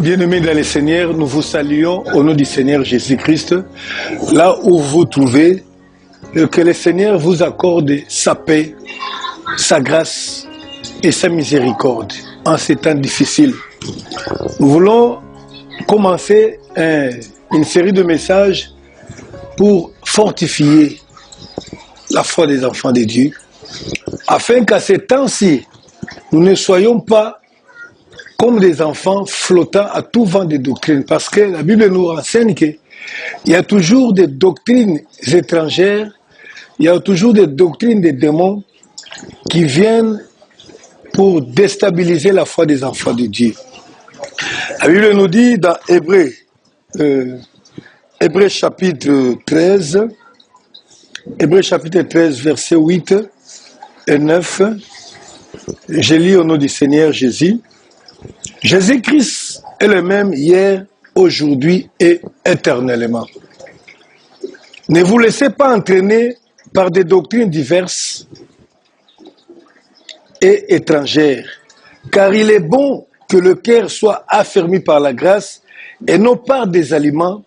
Bien-aimés dans le Seigneur, nous vous saluons au nom du Seigneur Jésus-Christ. Là où vous vous trouvez, que le Seigneur vous accorde sa paix, sa grâce et sa miséricorde en ces temps difficiles. Nous voulons commencer une série de messages pour fortifier la foi des enfants de Dieu, afin qu'à ces temps-ci, nous ne soyons pas comme des enfants flottant à tout vent de doctrines, parce que la Bible nous renseigne qu'il y a toujours des doctrines étrangères, il y a toujours des doctrines des démons qui viennent pour déstabiliser la foi des enfants de Dieu. La Bible nous dit dans Hébreux chapitre 13, versets 8 et 9, je lis au nom du Seigneur Jésus. Jésus-Christ est le même hier, aujourd'hui et éternellement. Ne vous laissez pas entraîner par des doctrines diverses et étrangères, car il est bon que le cœur soit affermi par la grâce et non par des aliments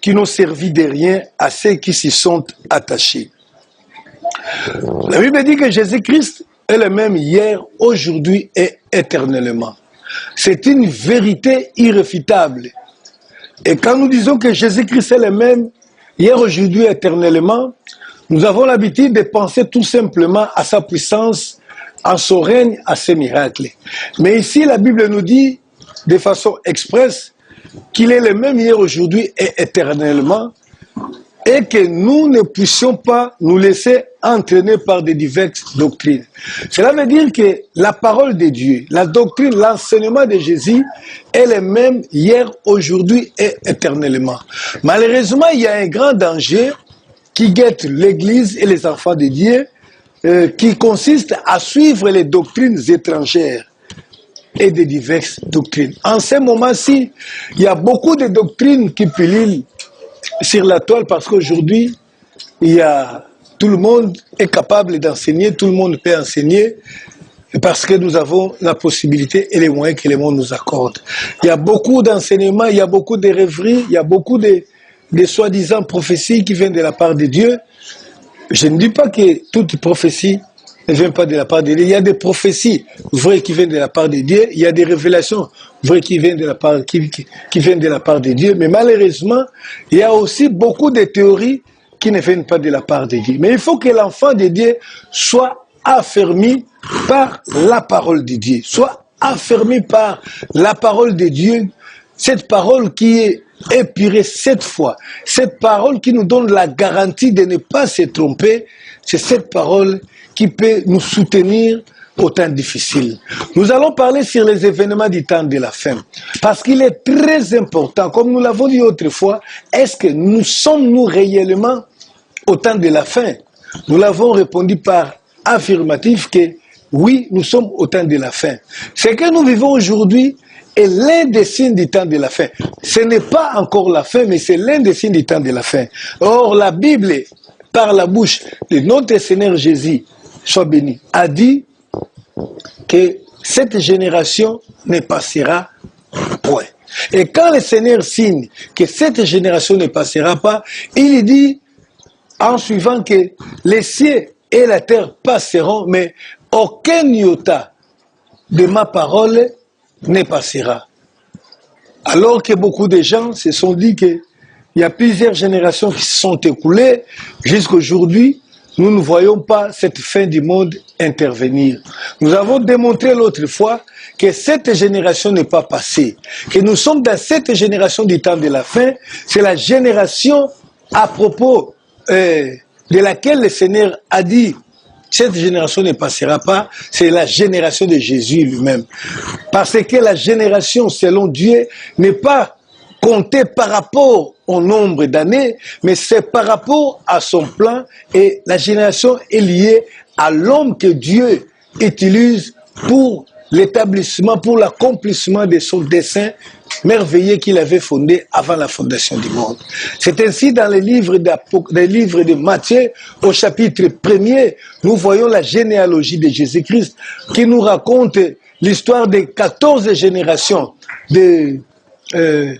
qui n'ont servi de rien à ceux qui s'y sont attachés. La Bible dit que Jésus-Christ est le même hier, aujourd'hui et éternellement. C'est une vérité irréfutable. Et quand nous disons que Jésus-Christ est le même hier, aujourd'hui et éternellement, nous avons l'habitude de penser tout simplement à sa puissance, à son règne, à ses miracles. Mais ici, la Bible nous dit de façon expresse qu'il est le même hier, aujourd'hui et éternellement, et que nous ne puissions pas nous laisser entraîner par des diverses doctrines. Cela veut dire que la parole de Dieu, la doctrine, l'enseignement de Jésus est le même hier, aujourd'hui et éternellement. Malheureusement, il y a un grand danger qui guette l'Église et les enfants de Dieu, qui consiste à suivre les doctrines étrangères et de diverses doctrines. En ce moment-ci, il y a beaucoup de doctrines qui pullulent sur la toile parce qu'aujourd'hui, tout le monde est capable d'enseigner, tout le monde peut enseigner parce que nous avons la possibilité et les moyens que le monde nous accorde. Il y a beaucoup d'enseignements, il y a beaucoup de rêveries, il y a beaucoup de soi-disant prophéties qui viennent de la part de Dieu. Je ne dis pas que toute prophétie ne vient pas de la part de Dieu. Il y a des prophéties vraies qui viennent de la part de Dieu. Il y a des révélations vraies qui viennent de la part, qui viennent de la part de Dieu. Mais malheureusement, il y a aussi beaucoup de théories qui ne viennent pas de la part de Dieu. Mais il faut que l'enfant de Dieu soit affermi par la parole de Dieu. Soit affermi par la parole de Dieu. Cette parole qui est épurée 7 fois. Cette parole qui nous donne la garantie de ne pas se tromper. C'est cette parole qui peut nous soutenir au temps difficile. Nous allons parler sur les événements du temps de la fin. Parce qu'il est très important, comme nous l'avons dit autrefois, est-ce que nous sommes-nous réellement au temps de la fin? Nous l'avons répondu par affirmatif que oui, nous sommes au temps de la fin. Ce que nous vivons aujourd'hui est l'un des signes du temps de la fin. Ce n'est pas encore la fin, mais c'est l'un des signes du temps de la fin. Or, la Bible, par la bouche de notre Seigneur Jésus, soit béni, a dit que cette génération ne passera point. Et quand le Seigneur signe que cette génération ne passera pas, il dit en suivant que les cieux et la terre passeront, mais aucun iota de ma parole ne passera. Alors que beaucoup de gens se sont dit qu'il y a plusieurs générations qui se sont écoulées, jusqu'à aujourd'hui, nous ne voyons pas cette fin du monde intervenir. Nous avons démontré l'autre fois que cette génération n'est pas passée, que nous sommes dans cette génération du temps de la fin. C'est la génération à propos de laquelle le Seigneur a dit cette génération ne passera pas, c'est la génération de Jésus lui-même. Parce que la génération, selon Dieu, n'est pas comptée par rapport au nombre d'années, mais c'est par rapport à son plan, et la génération est liée à l'homme que Dieu utilise pour l'établissement, pour l'accomplissement de son dessein merveilleux qu'il avait fondé avant la fondation du monde. C'est ainsi dans les livres de Matthieu, au chapitre 1er, nous voyons la généalogie de Jésus-Christ qui nous raconte l'histoire des 14 générations de de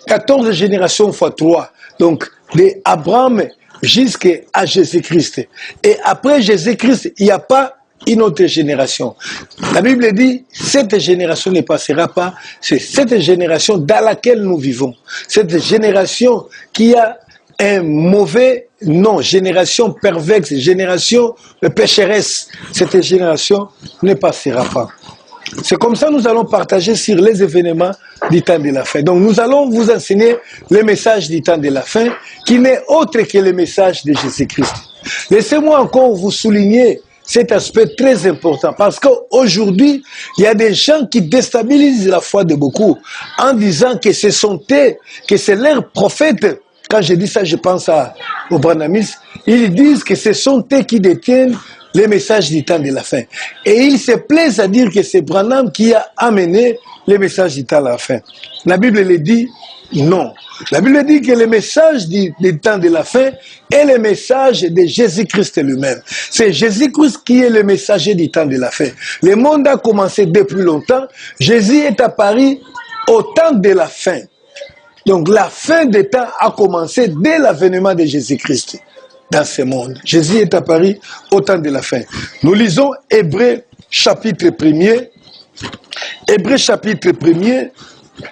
14 générations fois 3. Donc, d'Abraham jusqu'à Jésus-Christ. Et après Jésus-Christ, il n'y a pas une autre génération. La Bible dit, cette génération ne passera pas. C'est cette génération dans laquelle nous vivons. Cette génération qui a un mauvais nom, génération perverse, génération pécheresse. Cette génération ne passera pas. C'est comme ça que nous allons partager sur les événements du temps de la fin. Donc nous allons vous enseigner le message du temps de la fin, qui n'est autre que le message de Jésus-Christ. Laissez-moi encore vous souligner cet aspect très important, parce qu'aujourd'hui, il y a des gens qui déstabilisent la foi de beaucoup en disant que ce sont eux, que c'est leurs prophètes. Quand je dis ça, je pense aux Branhamistes. Ils disent que ce sont eux qui détiennent les messages du temps de la fin. Et ils se plaisent à dire que c'est Branham qui a amené les messages du temps de la fin. La Bible le dit non. La Bible dit que le message du temps de la fin est le message de Jésus-Christ lui-même. C'est Jésus-Christ qui est le messager du temps de la fin. Le monde a commencé depuis longtemps. Jésus est apparu au temps de la fin. Donc la fin des temps a commencé dès l'avènement de Jésus-Christ dans ce monde. Jésus est apparu au temps de la fin. Nous lisons Hébreux chapitre 1er. Hébreux chapitre 1er,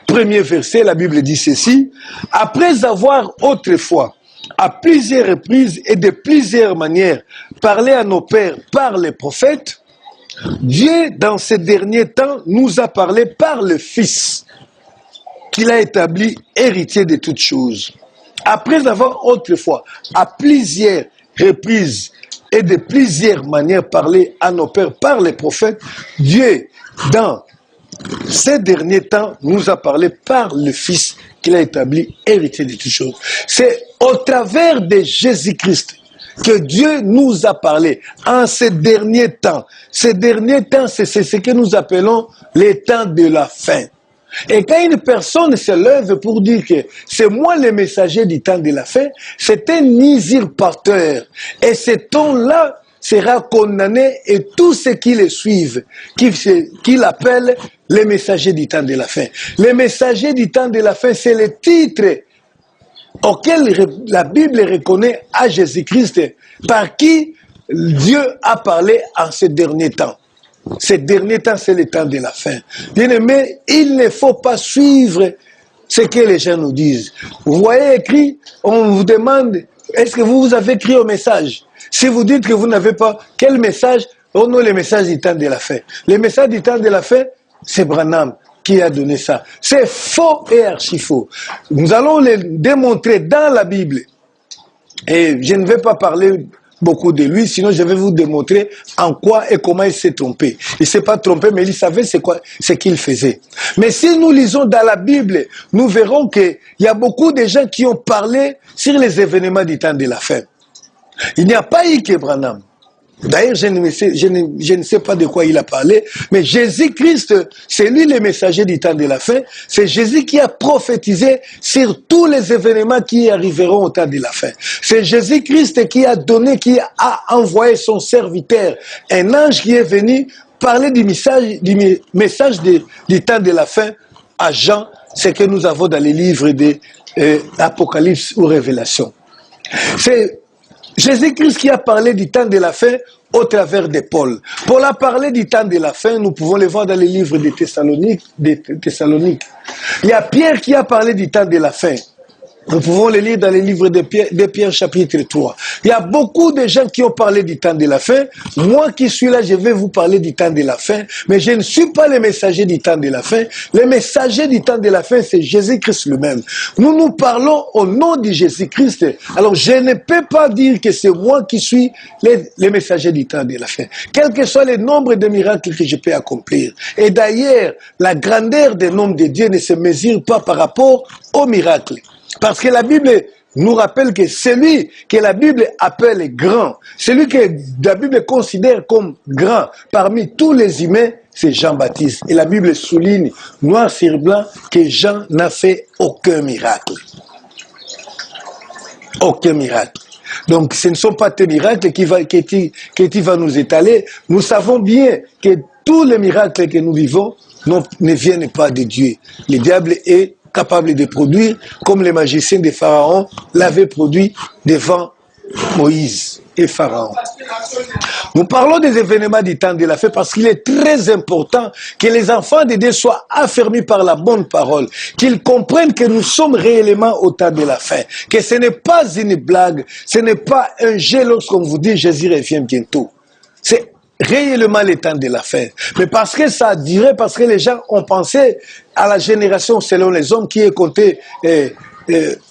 premier verset, la Bible dit ceci. Après avoir autrefois, à plusieurs reprises et de plusieurs manières, parlé à nos pères par les prophètes, Dieu, dans ces derniers temps, nous a parlé par le Fils, qu'il a établi héritier de toutes choses. Après avoir autrefois, à plusieurs reprises et de plusieurs manières parlé à nos pères par les prophètes, Dieu, dans ces derniers temps, nous a parlé par le Fils qu'il a établi héritier de toutes choses. C'est au travers de Jésus-Christ que Dieu nous a parlé en ces derniers temps. Ces derniers temps, c'est ce que nous appelons les temps de la fin. Et quand une personne se lève pour dire que c'est moi le messager du temps de la fin, c'est un usurpateur. Et cet homme-là sera condamné et tous ceux qui le suivent, qui l'appellent les messagers du temps de la fin. Les messagers du temps de la fin, c'est le titre auquel la Bible reconnaît à Jésus-Christ, par qui Dieu a parlé en ces derniers temps. Ces derniers temps, c'est le temps de la fin. Bien-aimés, il ne faut pas suivre ce que les gens nous disent. Vous voyez écrit, on vous demande, est-ce que vous avez écrit au message? Si vous dites que vous n'avez pas, quel message? Oh non, le message du temps de la fin. Le message du temps de la fin, c'est Branham qui a donné ça. C'est faux et archi-faux. Nous allons le démontrer dans la Bible. Et je ne vais pas parler beaucoup de lui, sinon je vais vous démontrer en quoi et comment il s'est trompé. Il ne s'est pas trompé, mais il savait ce qu'il faisait. Mais si nous lisons dans la Bible, nous verrons qu'il y a beaucoup de gens qui ont parlé sur les événements du temps de la fin. Il n'y a pas eu que Branham. D'ailleurs, je ne sais pas de quoi il a parlé, mais Jésus-Christ, c'est lui le messager du temps de la fin. C'est Jésus qui a prophétisé sur tous les événements qui arriveront au temps de la fin. C'est Jésus-Christ qui a envoyé son serviteur, un ange qui est venu parler du message du temps de la fin à Jean, ce que nous avons dans les livres d'Apocalypse ou Révélation. C'est Jésus-Christ qui a parlé du temps de la fin au travers de Paul. Paul a parlé du temps de la fin, nous pouvons le voir dans les livres de Thessalonique. Il y a Pierre qui a parlé du temps de la fin. Nous pouvons le lire dans les livres de Pierre chapitre 3. Il y a beaucoup de gens qui ont parlé du temps de la fin. Moi qui suis là, je vais vous parler du temps de la fin. Mais je ne suis pas le messager du temps de la fin. Le messager du temps de la fin, c'est Jésus-Christ lui-même. Nous parlons au nom de Jésus-Christ. Alors je ne peux pas dire que c'est moi qui suis le messager du temps de la fin. Quel que soit le nombre de miracles que je peux accomplir. Et d'ailleurs, la grandeur des noms de Dieu ne se mesure pas par rapport aux miracles. Parce que la Bible nous rappelle que celui que la Bible appelle grand, celui que la Bible considère comme grand parmi tous les humains, c'est Jean-Baptiste. Et la Bible souligne noir sur blanc que Jean n'a fait aucun miracle. Aucun miracle. Donc ce ne sont pas tes miracles que tu vas nous étaler. Nous savons bien que tous les miracles que nous vivons ne viennent pas de Dieu. Le diable est capable de produire comme les magiciens de Pharaon l'avaient produit devant Moïse et Pharaon. Nous parlons des événements du temps de la fin parce qu'il est très important que les enfants de Dieu soient affermis par la bonne parole, qu'ils comprennent que nous sommes réellement au temps de la fin, que ce n'est pas une blague, ce n'est pas un jeu lorsqu'on vous dit Jésus revient bientôt. C'est réellement le temps de la fin. Mais parce que ça a duré, parce que les gens ont pensé à la génération selon les hommes qui est comptée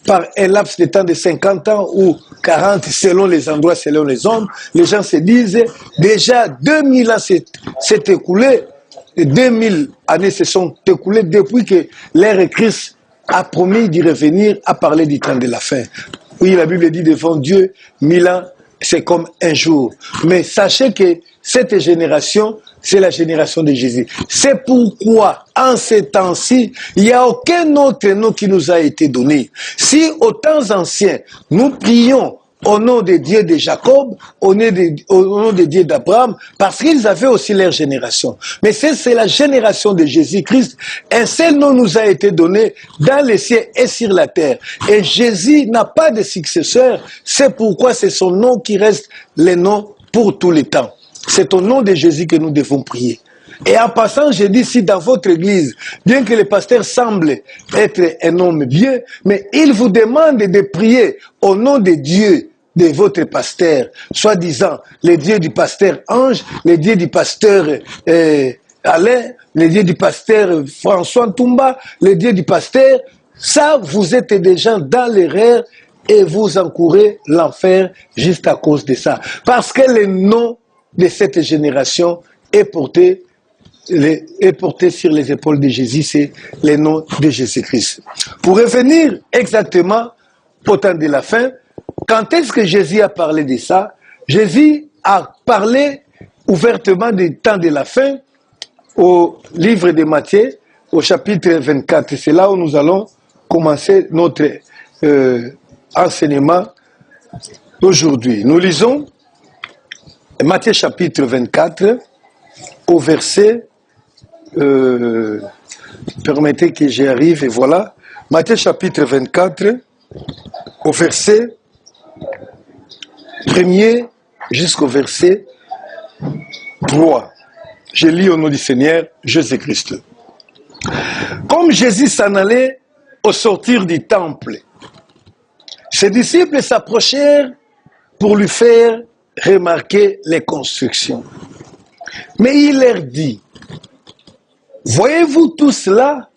par un laps de temps de 50 ans ou 40 selon les endroits, selon les hommes, les gens se disent déjà 2000 ans s'est écoulé, 2000 années se sont écoulées depuis que l'ère Christ a promis d'y revenir à parler du temps de la fin. Oui, la Bible dit devant Dieu, 1000 ans, c'est comme un jour. Mais sachez que cette génération, c'est la génération de Jésus. C'est pourquoi, en ces temps-ci, il n'y a aucun autre nom qui nous a été donné. Si, aux temps anciens, nous prions au nom de Dieu de Jacob, au nom de Dieu d'Abraham, parce qu'ils avaient aussi leur génération. Mais c'est la génération de Jésus-Christ. Un seul nom nous a été donné dans les cieux et sur la terre. Et Jésus n'a pas de successeur. C'est pourquoi c'est son nom qui reste le nom pour tous les temps. C'est au nom de Jésus que nous devons prier. Et en passant, je dis si dans votre église, bien que le pasteur semble être un homme bien, mais il vous demande de prier au nom de Dieu, de votre pasteur, soi-disant le Dieu du pasteur Ange, le Dieu du pasteur Alain, le Dieu du pasteur François Ntumba, le Dieu du pasteur, ça vous êtes des gens dans l'erreur et vous encourez l'enfer juste à cause de ça. Parce que le nom de cette génération est porté sur les épaules de Jésus, c'est le nom de Jésus-Christ. Pour revenir exactement au temps de la fin, quand est-ce que Jésus a parlé de ça? Jésus a parlé ouvertement du temps de la fin au livre de Matthieu, au chapitre 24. C'est là où nous allons commencer notre enseignement aujourd'hui. Nous lisons Matthieu chapitre 24 au verset permettez que j'y arrive, et voilà. Matthieu chapitre 24, au verset 1er jusqu'au verset 3. Je lis au nom du Seigneur Jésus-Christ. Comme Jésus s'en allait au sortir du temple, ses disciples s'approchèrent pour lui faire remarquer les constructions. Mais il leur dit, voyez-vous tout cela?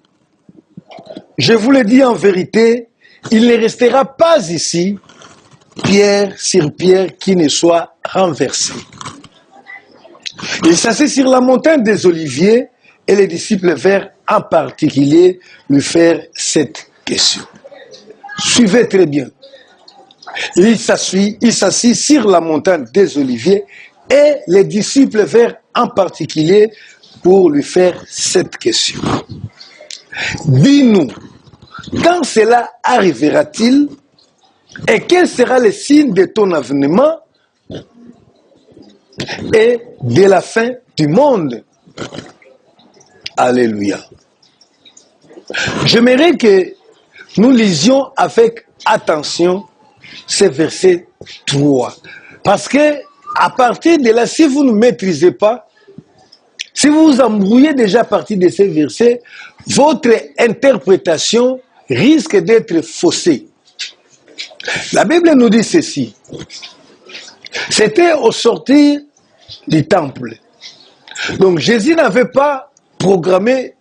Je vous le dis en vérité, il ne restera pas ici pierre sur pierre qui ne soit renversée. Il s'assit sur la montagne des Oliviers et les disciples vinrent en particulier lui faire cette question. Suivez très bien. Il s'assit sur la montagne des Oliviers et les disciples vinrent en particulier pour lui faire cette question. Dis-nous, quand cela arrivera-t-il et quel sera le signe de ton avènement et de la fin du monde? Alléluia. J'aimerais que nous lisions avec attention ce verset 3. Parce que à partir de là, si vous ne maîtrisez pas, si vous vous embrouillez déjà à partir de ces versets, votre interprétation risque d'être faussée. La Bible nous dit ceci. C'était au sortir du temple. Donc Jésus n'avait pas programmé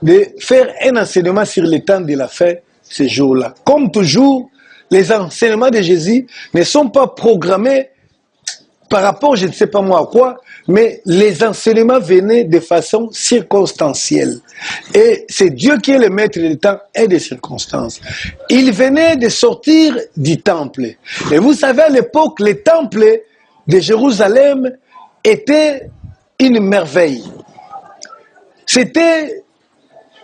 de faire un enseignement sur le temps de la fin ce jour-là. Comme toujours, les enseignements de Jésus ne sont pas programmés par rapport, je ne sais pas moi à quoi, mais les enseignements venaient de façon circonstancielle. Et c'est Dieu qui est le maître du temps et des circonstances. Il venait de sortir du temple. Et vous savez, à l'époque, le temple de Jérusalem était une merveille. C'était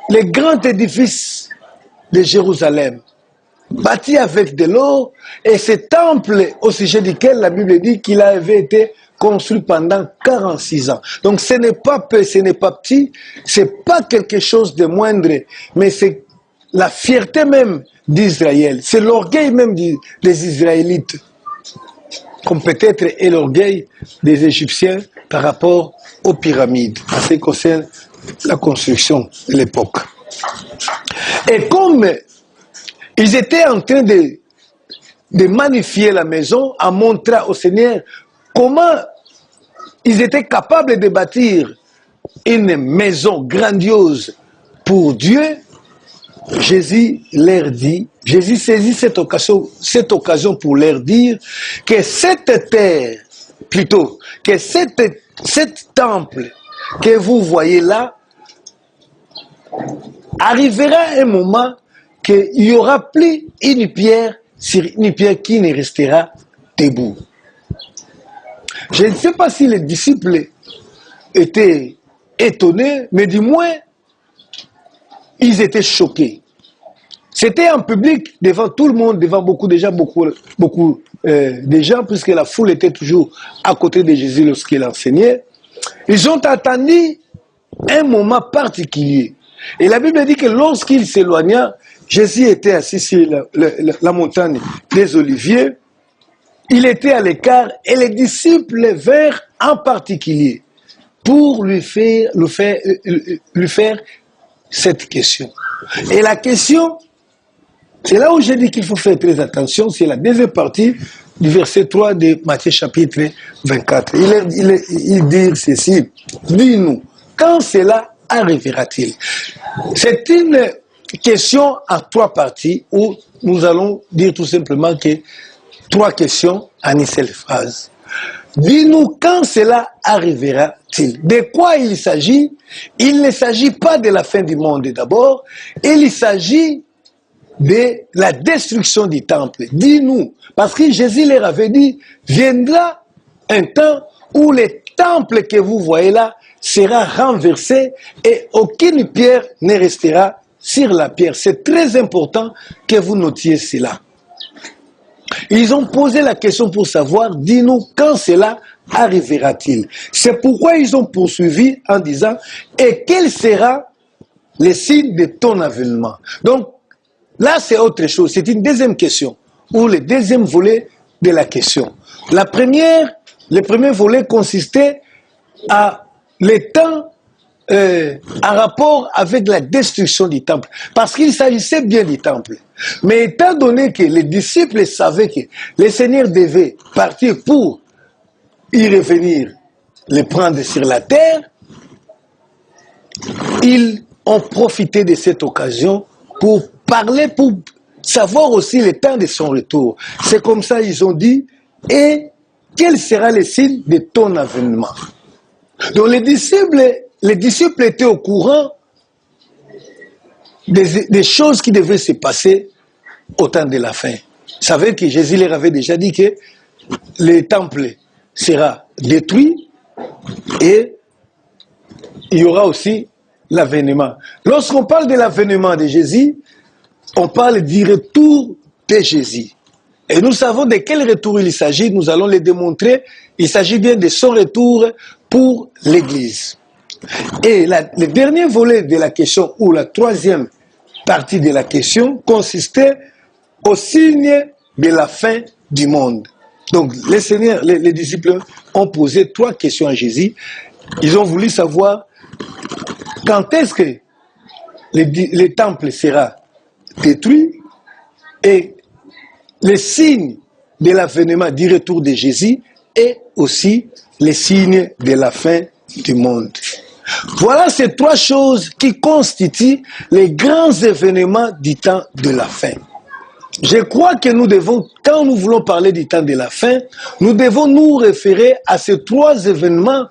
le grand édifice de Jérusalem, bâti avec de l'or, et ce temple au sujet duquel la Bible dit qu'il avait été construit pendant 46 ans. Donc ce n'est pas peu, ce n'est pas petit, c'est pas quelque chose de moindre, mais c'est la fierté même d'Israël, c'est l'orgueil même des Israélites, comme peut-être est l'orgueil des Égyptiens par rapport aux pyramides, en ce qui concerne la construction de l'époque. Et comme ils étaient en train de magnifier la maison en montrant au Seigneur comment ils étaient capables de bâtir une maison grandiose pour Dieu, Jésus leur dit, Jésus saisit cette occasion pour leur dire que cette terre, plutôt, que cette temple que vous voyez là, arrivera un moment qu'il n'y aura plus une pierre sur une pierre qui ne restera debout. Je ne sais pas si les disciples étaient étonnés, mais du moins, ils étaient choqués. C'était en public, devant tout le monde, devant beaucoup de gens, de gens, puisque la foule était toujours à côté de Jésus lorsqu'il enseignait. Ils ont attendu un moment particulier. Et la Bible dit que lorsqu'il s'éloigna, Jésus était assis sur la montagne des Oliviers. Il était à l'écart et les disciples vinrent en particulier pour lui faire cette question. Et la question, c'est là où j'ai dit qu'il faut faire très attention, c'est la deuxième partie du verset 3 de Matthieu chapitre 24. Il dit ceci, dis-nous, quand cela arrivera-t-il? C'est une question en trois parties où nous allons dire tout simplement que trois questions en une seule phrase. Dis-nous quand cela arrivera-t-il? De quoi il s'agit? Il ne s'agit pas de la fin du monde d'abord, il s'agit de la destruction du temple. Dis-nous, parce que Jésus leur avait dit, viendra un temps où le temple que vous voyez là sera renversé et aucune pierre ne restera sur la pierre. C'est très important que vous notiez cela. Ils ont posé la question pour savoir, dis-nous quand cela arrivera-t-il? C'est pourquoi ils ont poursuivi en disant, et quel sera le signe de ton avènement? Donc, là c'est autre chose, c'est une deuxième question, ou le deuxième volet de la question. Le premier volet consistait à le temps en rapport avec la destruction du temple, parce qu'il s'agissait bien du temple. Mais étant donné que les disciples savaient que le Seigneur devait partir pour y revenir, les prendre sur la terre, ils ont profité de cette occasion pour parler, pour savoir aussi le temps de son retour. C'est comme ça ils ont dit, et quel sera le signe de ton avènement? Donc les disciples étaient au courant des choses qui devaient se passer au temps de la fin. Vous savez que Jésus leur avait déjà dit que le temple sera détruit et il y aura aussi l'avènement. Lorsqu'on parle de l'avènement de Jésus, on parle du retour de Jésus. Et nous savons de quel retour il s'agit, nous allons le démontrer. Il s'agit bien de son retour pour l'Église. Et le dernier volet de la question, ou la troisième partie de la question, consistait au signe de la fin du monde. Donc les disciples ont posé trois questions à Jésus. Ils ont voulu savoir quand est-ce que le temple sera détruit et les signes de l'avènement du retour de Jésus et aussi les signes de la fin du monde. Voilà ces trois choses qui constituent les grands événements du temps de la fin. Je crois que nous devons, quand nous voulons parler du temps de la fin, nous devons nous référer à ces trois événements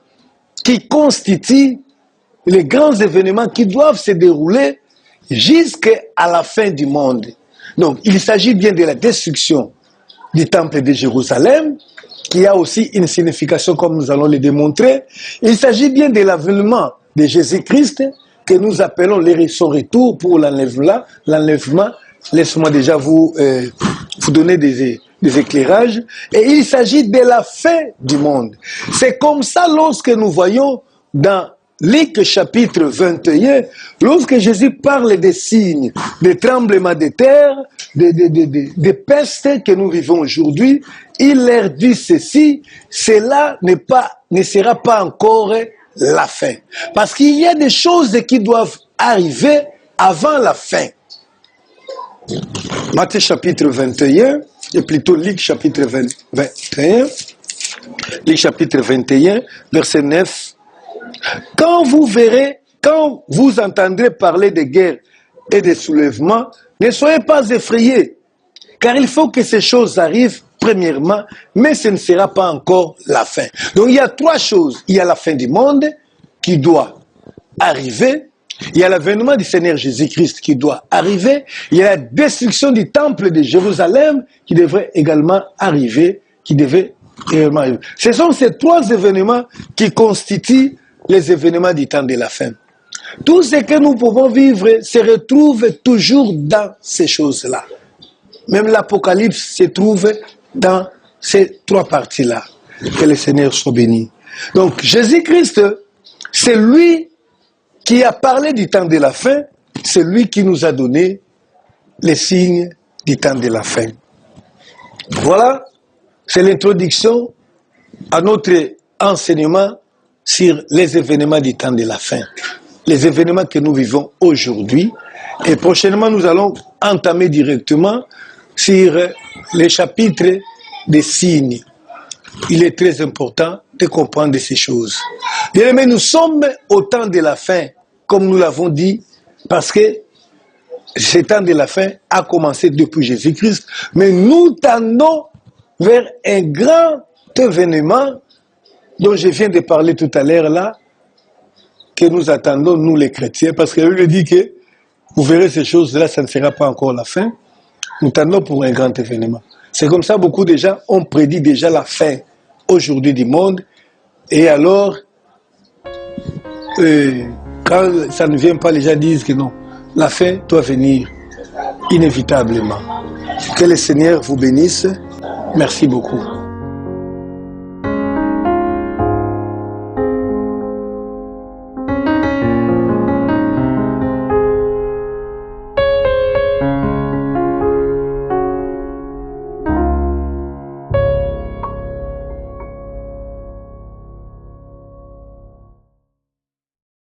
qui constituent les grands événements qui doivent se dérouler jusqu'à la fin du monde. Donc, il s'agit bien de la destruction du temple de Jérusalem, qui a aussi une signification comme nous allons le démontrer. Il s'agit bien de l'avènement de Jésus-Christ, que nous appelons son retour pour l'enlèvement. Laissez-moi déjà vous donner des éclairages, et il s'agit de la fin du monde. C'est comme ça lorsque nous voyons dans Luc chapitre 21, lorsque Jésus parle des signes, des tremblements de terre, des pestes que nous vivons aujourd'hui, il leur dit ceci, cela ne sera pas encore la fin. Parce qu'il y a des choses qui doivent arriver avant la fin. Matthieu chapitre 21, et plutôt Luc chapitre 21, Luc chapitre 21, verset 9. Quand vous entendrez parler de guerre et de soulèvements, ne soyez pas effrayés, car il faut que ces choses arrivent premièrement, mais ce ne sera pas encore la fin. Donc il y a trois choses. Il y a la fin du monde qui doit arriver, il y a l'avènement du Seigneur Jésus-Christ qui doit arriver, il y a la destruction du temple de Jérusalem qui devrait également arriver, Ce sont ces trois événements qui constituent les événements du temps de la fin. Tout ce que nous pouvons vivre se retrouve toujours dans ces choses-là. Même l'Apocalypse se trouve dans ces trois parties-là. Que le Seigneur soit béni. Donc Jésus-Christ, c'est lui qui a parlé du temps de la fin, c'est lui qui nous a donné les signes du temps de la fin. Voilà, c'est l'introduction à notre enseignement sur les événements du temps de la fin. Les événements que nous vivons aujourd'hui. Et prochainement, nous allons entamer directement sur les chapitres des signes. Il est très important de comprendre ces choses. Bien aimés, nous sommes au temps de la fin, comme nous l'avons dit, parce que ce temps de la fin a commencé depuis Jésus-Christ, mais nous tendons vers un grand événement dont je viens de parler tout à l'heure là, que nous attendons, nous les chrétiens, parce qu'il lui dit que vous verrez ces choses-là, ça ne sera pas encore la fin. Nous tendons pour un grand événement. C'est comme ça, beaucoup de gens ont prédit déjà la fin aujourd'hui du monde. Et alors, quand ça ne vient pas, les gens disent que non, la fin doit venir inévitablement. Que le Seigneur vous bénisse. Merci beaucoup.